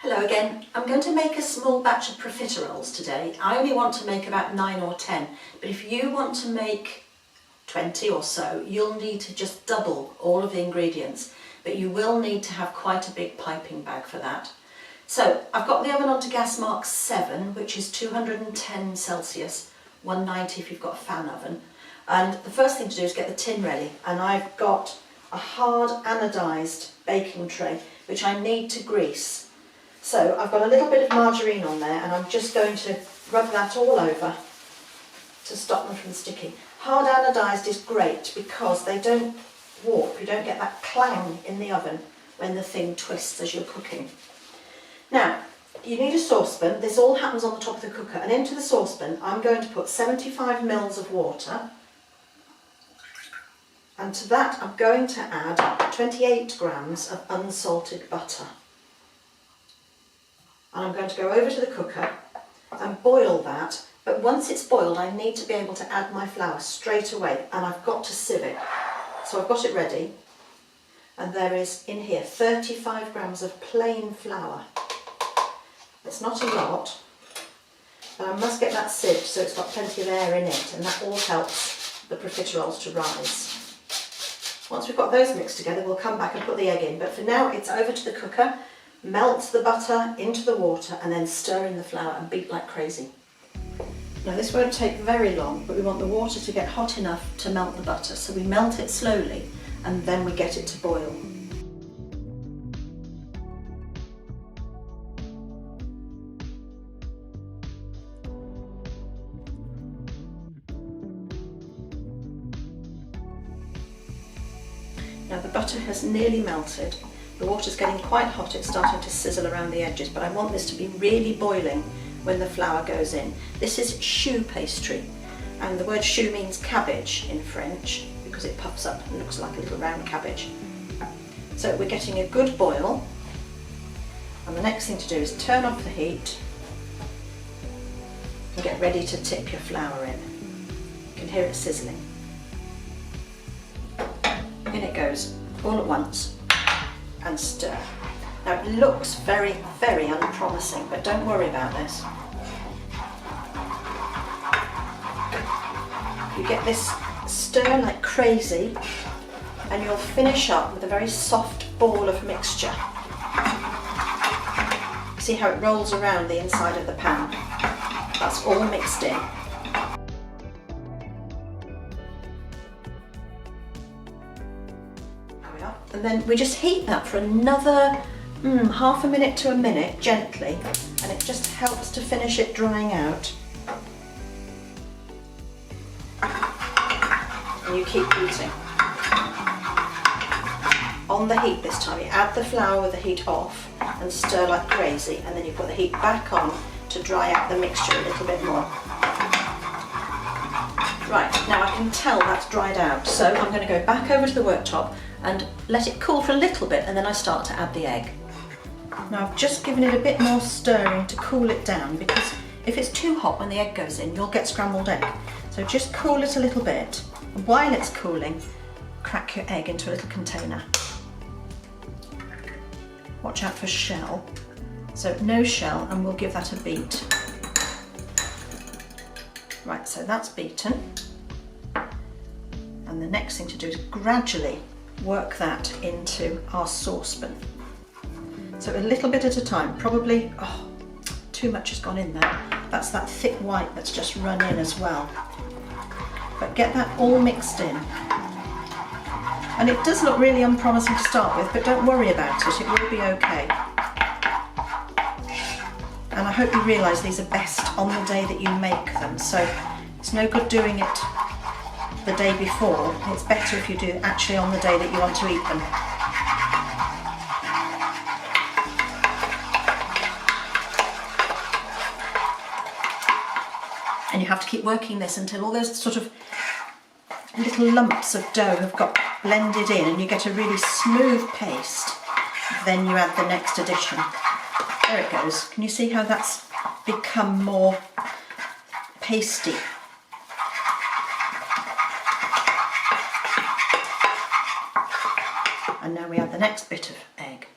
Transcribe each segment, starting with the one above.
Hello again. I'm going to make a small batch of profiteroles today. I only want to make about 9 or 10, but if you want to make 20 or so, you'll need to just double all of the ingredients, but you will need to have quite a big piping bag for that. So I've got the oven on to gas mark 7, which is 210 Celsius, 190 if you've got a fan oven. And the first thing to do is get the tin ready, and I've got a hard anodised baking tray which I need to grease. So I've got a little bit of margarine on there, and I'm just going to rub that all over to stop them from sticking. Hard anodised is great because they don't warp, you don't get that clang in the oven when the thing twists as you're cooking. Now, you need a saucepan. This all happens on the top of the cooker, and into the saucepan I'm going to put 75 mils of water, and to that I'm going to add 28 grams of unsalted butter. And I'm going to go over to the cooker and boil that, but once it's boiled I need to be able to add my flour straight away, and I've got to sieve it. So I've got it ready, and there is in here 35 grams of plain flour. It's not a lot, but I must get that sieved so it's got plenty of air in it, and that all helps the profiteroles to rise. Once we've got those mixed together, we'll come back and put the egg in, but for now it's over to the cooker. Melt the butter into the water and then stir in the flour and beat like crazy. Now this won't take very long, but we want the water to get hot enough to melt the butter, so we melt it slowly and then we get it to boil. Now the butter has nearly melted. The water's getting quite hot, it's starting to sizzle around the edges, but I want this to be really boiling when the flour goes in. This is choux pastry, and the word choux means cabbage in French because it puffs up and looks like a little round cabbage. So we're getting a good boil, and the next thing to do is turn off the heat and get ready to tip your flour in. You can hear it sizzling. In it goes all at once, and stir. Now it looks very, very unpromising, but don't worry about this. You get this stir like crazy, and you'll finish up with a very soft ball of mixture. See how it rolls around the inside of the pan? That's all mixed in. And then we just heat that for another half a minute to a minute, gently, and it just helps to finish it drying out. And you keep heating. On the heat this time, you add the flour with the heat off and stir like crazy, and then you put the heat back on to dry out the mixture a little bit more. Right, now I can tell that's dried out, so I'm going to go back over to the worktop and let it cool for a little bit, and then I start to add the egg. Now I've just given it a bit more stirring to cool it down, because if it's too hot when the egg goes in, you'll get scrambled egg. So just cool it a little bit, and while it's cooling, crack your egg into a little container. Watch out for shell. So no shell, and we'll give that a beat. Right, so that's beaten. And the next thing to do is gradually work that into our saucepan. So a little bit at a time, probably, too much has gone in there. That's that thick white that's just run in as well. But get that all mixed in. And it does look really unpromising to start with, but don't worry about it, it will be okay. And I hope you realise these are best on the day that you make them, so it's no good doing it the day before. It's better if you do it actually on the day that you want to eat them. And you have to keep working this until all those sort of little lumps of dough have got blended in and you get a really smooth paste. Then you add the next addition. There it goes. Can you see how that's become more pasty? And now we add the next bit of egg.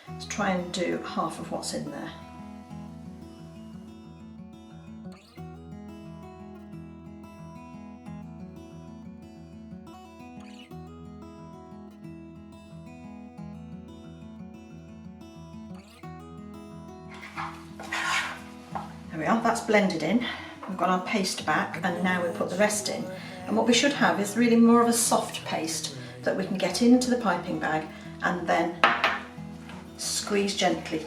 Let's try try and do half of what's in there. There we are, that's blended in. We've got our paste back and now we put the rest in. And what we should have is really more of a soft paste that we can get into the piping bag and then squeeze gently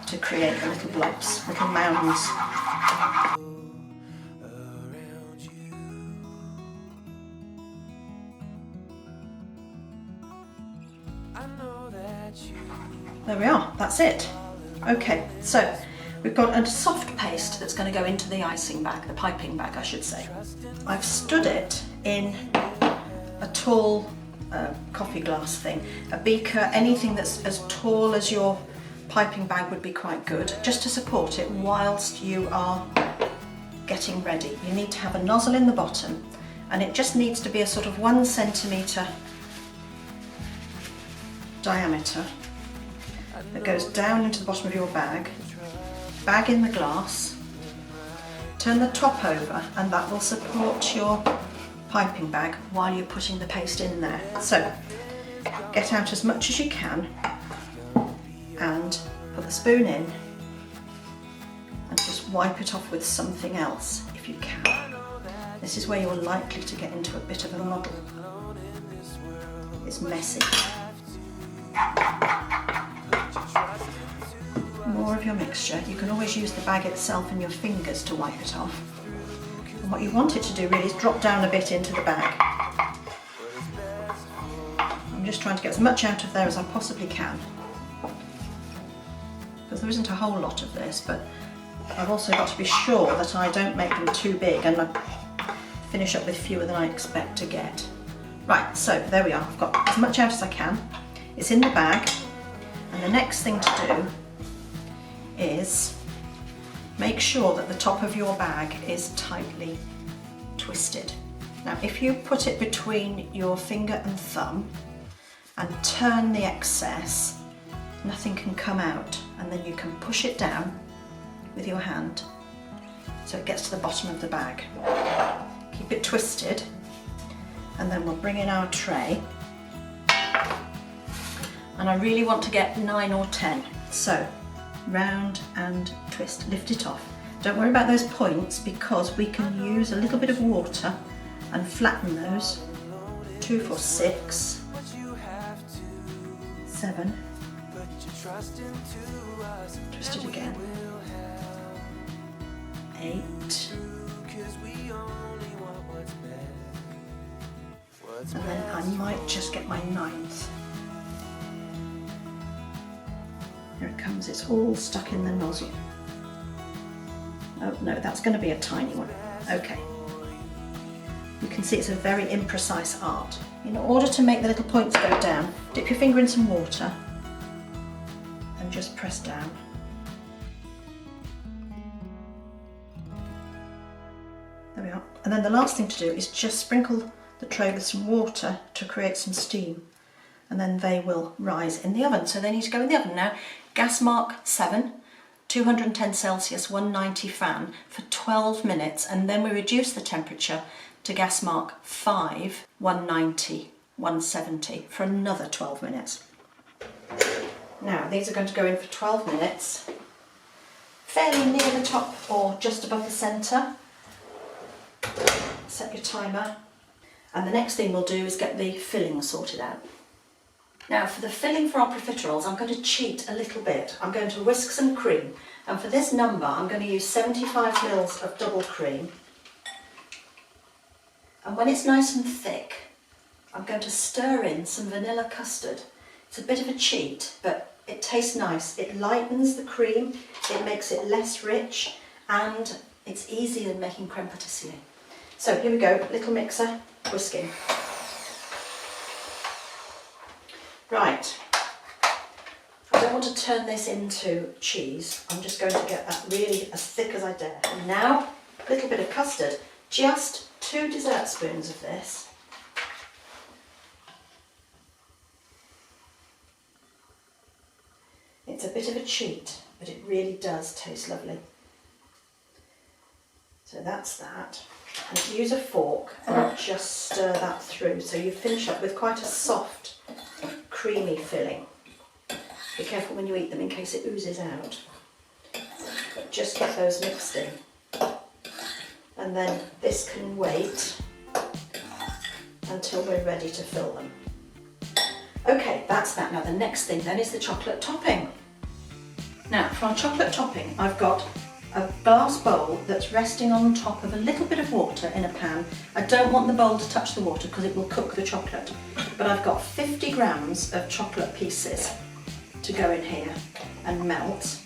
to create the little blobs, little mounds. There we are, that's it. Okay, so we've got a soft paste that's going to go into the icing bag, the piping bag I should say. I've stood it in a tall coffee glass thing, a beaker, anything that's as tall as your piping bag would be quite good, just to support it whilst you are getting ready. You need to have a nozzle in the bottom and it just needs to be a sort of 1 centimetre diameter that goes down into the bottom of your bag in the glass, turn the top over and that will support your piping bag while you're putting the paste in there. So get out as much as you can and put the spoon in and just wipe it off with something else if you can. This is where you're likely to get into a bit of a muddle. It's messy. More of your mixture. You can always use the bag itself and your fingers to wipe it off. And what you want it to do really is drop down a bit into the bag. I'm just trying to get as much out of there as I possibly can, because there isn't a whole lot of this, but I've also got to be sure that I don't make them too big and I finish up with fewer than I expect to get. Right, so there we are. I've got as much out as I can. It's in the bag, and the next thing to do is make sure that the top of your bag is tightly twisted. Now if you put it between your finger and thumb and turn the excess, nothing can come out, and then you can push it down with your hand so it gets to the bottom of the bag. Keep it twisted and then we'll bring in our tray, and I really want to get 9 or 10, so round and twist, lift it off. Don't worry about those points because we can use a little bit of water and flatten those. 2, 4, 6, 7, twist it again, 8, and then I might just get my 9th. Here it comes, it's all stuck in the nozzle. Oh no, that's going to be a tiny one. Okay. You can see it's a very imprecise art. In order to make the little points go down, dip your finger in some water and just press down. There we are. And then the last thing to do is just sprinkle the tray with some water to create some steam, and then they will rise in the oven. So they need to go in the oven now. Gas mark 7, 210 Celsius, 190 fan for 12 minutes, and then we reduce the temperature to gas mark 5, 190, 170 for another 12 minutes. Now these are going to go in for 12 minutes, fairly near the top or just above the centre. Set your timer, and the next thing we'll do is get the filling sorted out. Now for the filling for our profiteroles, I'm going to cheat a little bit. I'm going to whisk some cream, and for this number I'm going to use 75 mils of double cream, and when it's nice and thick I'm going to stir in some vanilla custard. It's a bit of a cheat, but it tastes nice. It lightens the cream, it makes it less rich, and it's easier than making creme pâtissier. So here we go, little mixer, whisking. Right, I don't want to turn this into cheese. I'm just going to get that really as thick as I dare. And now, a little bit of custard, just 2 dessert spoons of this. It's It's a bit of a cheat, but it really does taste lovely. So that's that. And use a fork and just stir that through so you finish up with quite a soft, creamy filling. Be careful when you eat them in case it oozes out. But just get those mixed in. And then this can wait until we're ready to fill them. Okay, that's that. Now the next thing then is the chocolate topping. Now for our chocolate topping, I've got a glass bowl that's resting on top of a little bit of water in a pan. I don't want the bowl to touch the water because it will cook the chocolate. But I've got 50 grams of chocolate pieces to go in here and melt.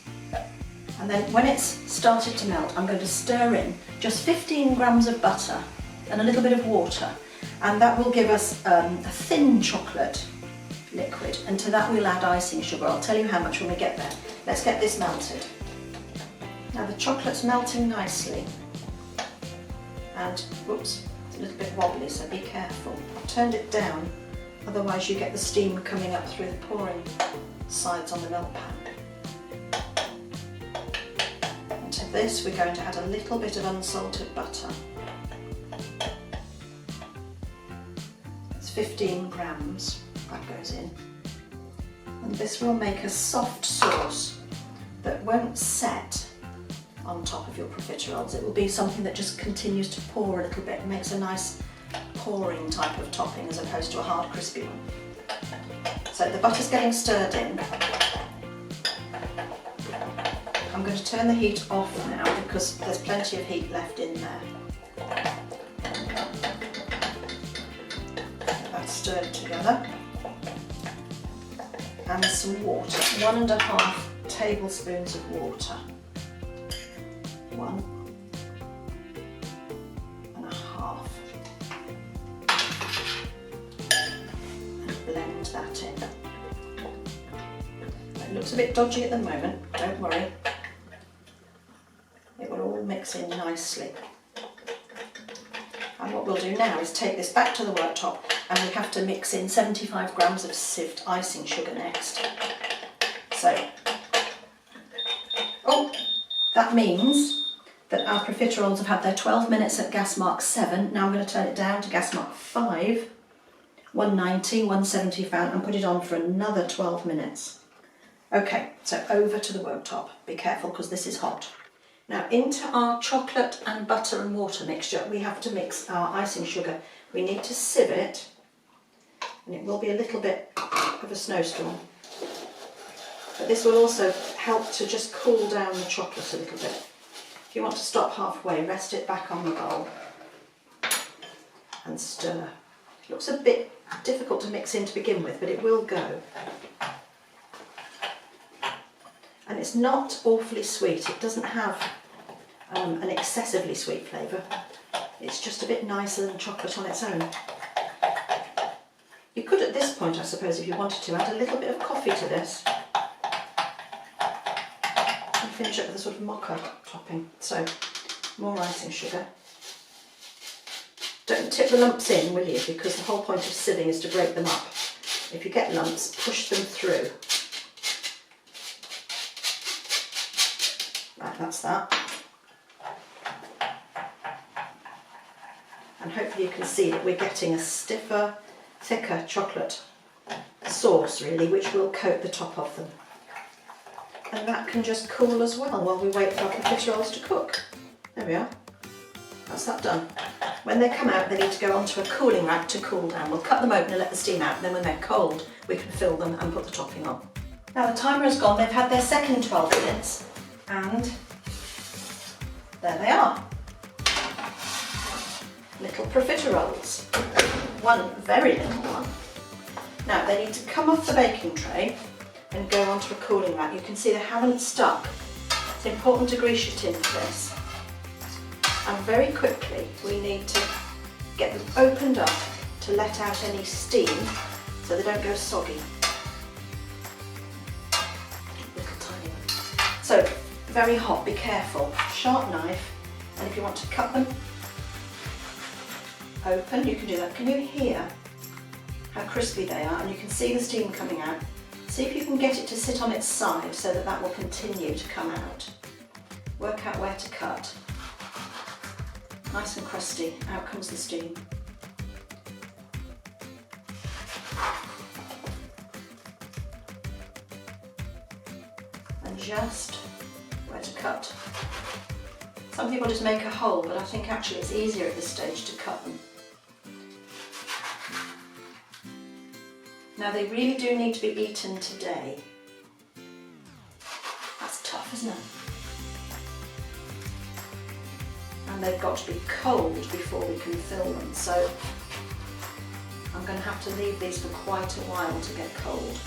And then when it's started to melt, I'm going to stir in just 15 grams of butter and a little bit of water. And that will give us a thin chocolate liquid. And to that we'll add icing sugar. I'll tell you how much when we get there. Let's get this melted. Now the chocolate's melting nicely. And, whoops, it's a little bit wobbly, so be careful. I've turned it down, otherwise you get the steam coming up through the pouring sides on the milk pan. And to this we're going to add a little bit of unsalted butter. It's 15 grams, that goes in. And this will make a soft sauce that won't set on top of your profiteroles. It will be something that just continues to pour a little bit and makes a nice pouring type of topping as opposed to a hard crispy one. So the butter's getting stirred in. I'm going to turn the heat off now because there's plenty of heat left in there. That's stirred together. And some water, 1.5 tablespoons of water. 1.5. And blend that in. It looks a bit dodgy at the moment, don't worry. It will all mix in nicely. And what we'll do now is take this back to the worktop, and we have to mix in 75 grams of sieved icing sugar next. So, that means that our profiteroles have had their 12 minutes at gas mark 7. Now I'm going to turn it down to gas mark 5, 190, 170 fan, and put it on for another 12 minutes. Okay, so over to the worktop. Be careful because this is hot. Now into our chocolate and butter and water mixture we have to mix our icing sugar. We need to sieve it, and it will be a little bit of a snowstorm. But this will also help to just cool down the chocolate a little bit. If you want to stop halfway, rest it back on the bowl and stir. It looks a bit difficult to mix in to begin with, but it will go. And it's not awfully sweet. It doesn't have an excessively sweet flavour. It's just a bit nicer than chocolate on its own. You could at this point, I suppose, if you wanted to, add a little bit of coffee to this. And finish up with a sort of mocha topping. So, more icing sugar. Don't tip the lumps in, will you? Because the whole point of sieving is to break them up. If you get lumps, push them through. Right, that's that. And hopefully you can see that we're getting a stiffer, thicker chocolate sauce really, which will coat the top of them. And that can just cool as well while we wait for our profiteroles to cook. There we are. That's that done. When they come out, they need to go onto a cooling rack to cool down. We'll cut them open and let the steam out, and then when they're cold, we can fill them and put the topping on. Now the timer has gone, they've had their second 12 minutes, and there they are. Little profiteroles. One very little one. Now they need to come off the baking tray and go onto a cooling rack. You can see they haven't stuck. It's important to grease your tin for this. And very quickly we need to get them opened up to let out any steam so they don't go soggy. Little tiny one. So very hot, be careful. Sharp knife, and if you want to cut them open, you can do that. Can you hear how crispy they are? And you can see the steam coming out. See if you can get it to sit on its side so that that will continue to come out. Work out where to cut. Nice and crusty, out comes the steam. And just where to cut. Some people just make a hole, but I think actually it's easier at this stage to cut them. Now they really do need to be eaten today. That's tough, isn't it? And they've got to be cold before we can fill them, so I'm going to have to leave these for quite a while to get cold.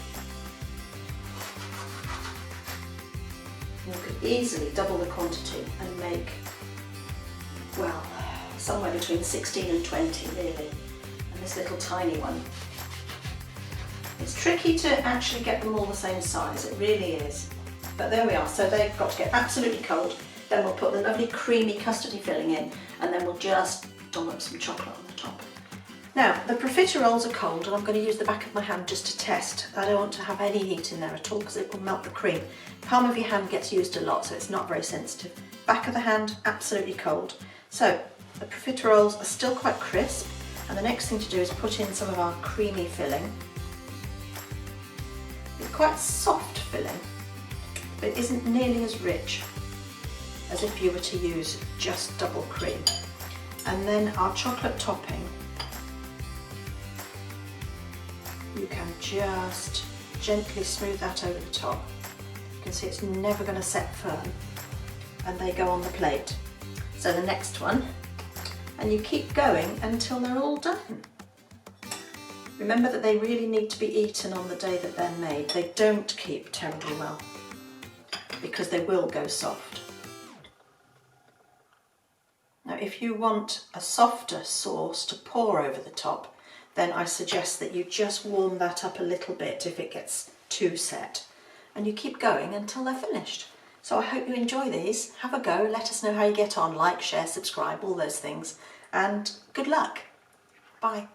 You could easily double the quantity and make, well, somewhere between 16 and 20 really, and this little tiny one. It's tricky to actually get them all the same size, it really is. But there we are, so they've got to get absolutely cold. Then we'll put the lovely creamy custardy filling in, and then we'll just dollop some chocolate on the top. Now, the profiteroles are cold, and I'm going to use the back of my hand just to test. I don't want to have any heat in there at all because it will melt the cream. Palm of your hand gets used a lot, so it's not very sensitive. Back of the hand, absolutely cold. So, the profiteroles are still quite crisp, and the next thing to do is put in some of our creamy filling. It's quite soft filling, but it isn't nearly as rich as if you were to use just double cream. And then our chocolate topping, you can just gently smooth that over the top. You can see it's never going to set firm, and they go on the plate. So the next one, and you keep going until they're all done. Remember that they really need to be eaten on the day that they're made. They don't keep terribly well because they will go soft. Now, if you want a softer sauce to pour over the top, then I suggest that you just warm that up a little bit if it gets too set. And you keep going until they're finished. So I hope you enjoy these. Have a go, let us know how you get on, like, share, subscribe, all those things. And good luck. Bye.